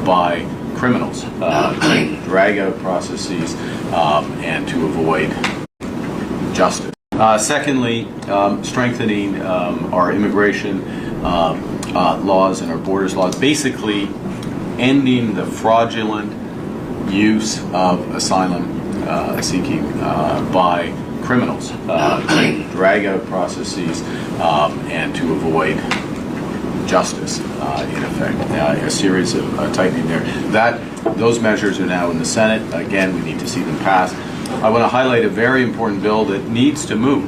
by criminals to drag out processes and to avoid justice. Secondly, strengthening our immigration laws and our borders laws, basically ending the fraudulent use of asylum seeking by criminals to drag out processes and to avoid justice, in effect. A series of tightening there. Those measures are now in the Senate. Again, we need to see them pass. I want to highlight a very important bill that needs to move,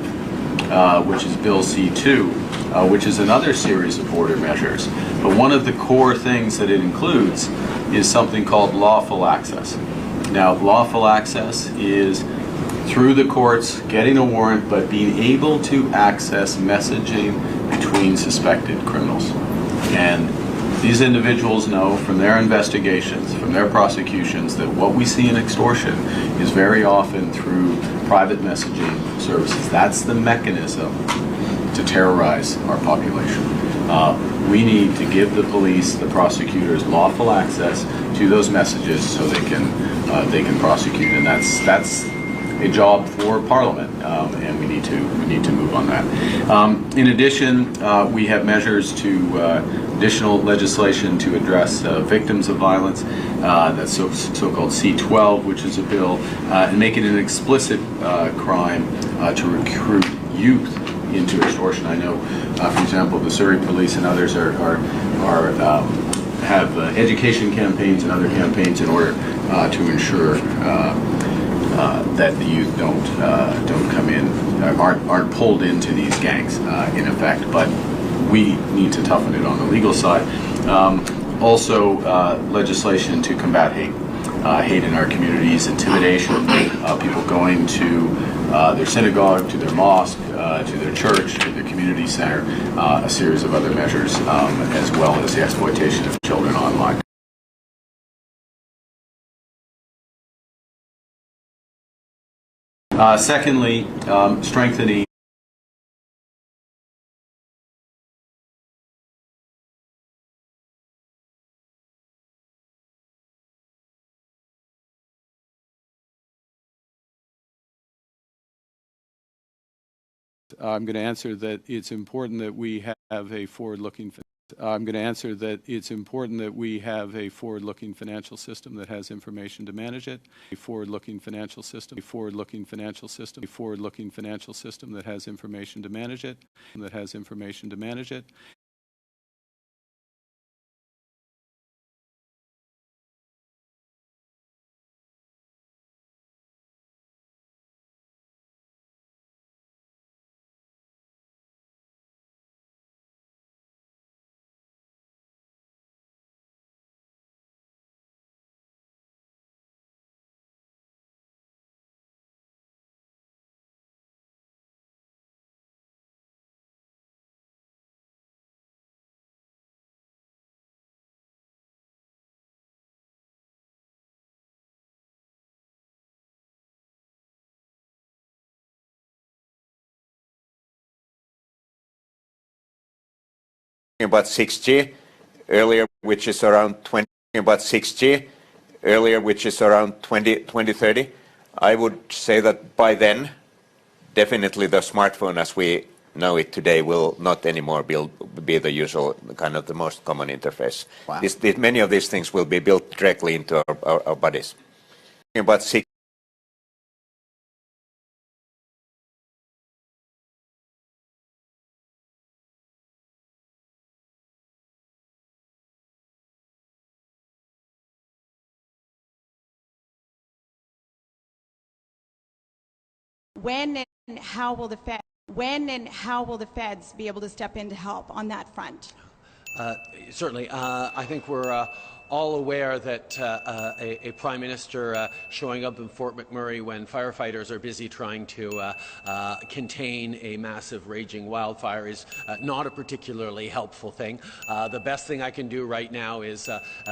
which is Bill C-2, which is another series of border measures. But one of the core things that it includes is something called lawful access. Now, lawful access is through the courts, getting a warrant, but being able to access messaging between suspected criminals. And these individuals know from their investigations, from their prosecutions, that what we see in extortion is very often through private messaging services. That's the mechanism to terrorize our population. We need to give the police, the prosecutors, lawful access to those messages so they can prosecute, and that's a job for Parliament, and we need to move on that. In addition, we have measures additional legislation to address victims of violence. That's so-called C-12, which is a bill, and make it an explicit crime to recruit youth into extortion. I know, for example, the Surrey Police and others have education campaigns and other campaigns in order to ensure that the youth don't come in, aren't pulled into these gangs, in effect. But we need to toughen it on the legal side. Also, legislation to combat hate in our communities, intimidation, people going to their synagogue, to their mosque, to their church, to their community center, a series of other measures, as well as the exploitation of children online. Secondly, strengthening I'm going to answer that it's important that we have a forward-looking. I'm going to answer that it's important that we have a forward-looking financial system that has information to manage it. A forward-looking financial system. A forward-looking financial system. A forward-looking financial system that has information to manage it. That has information to manage it. About 6G earlier, which is around 2030. I would say that by then, definitely the smartphone as we know it today will not anymore be the usual kind of the most common interface. Wow. Many of these things will be built directly into our bodies. About 6. When and how will the feds be able to step in to help on that front? Certainly. I think we're all aware that a Prime Minister showing up in Fort McMurray when firefighters are busy trying to contain a massive raging wildfire is not a particularly helpful thing. The best thing I can do right now is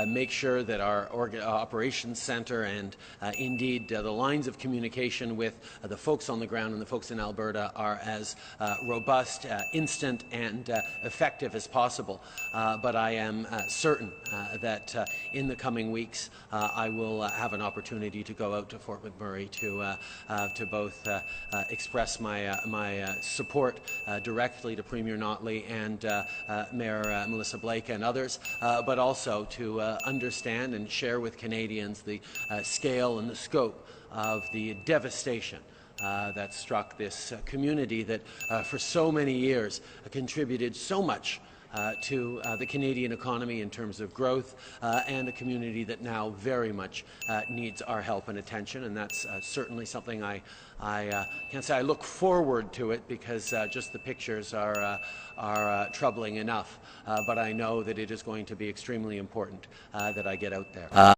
make sure that our operations centre and indeed the lines of communication with the folks on the ground and the folks in Alberta are as robust, instant and effective as possible. But I am certain that in the coming weeks I will have an opportunity to go out to Fort McMurray to both express my support directly to Premier Notley and Mayor Melissa Blake and others, but also to understand and share with Canadians the scale and the scope of the devastation that struck this community that for so many years contributed so much to the Canadian economy in terms of growth, and a community that now very much needs our help and attention. And that's certainly something I can't say I look forward to it, because just the pictures are troubling enough, but I know that it is going to be extremely important that I get out there.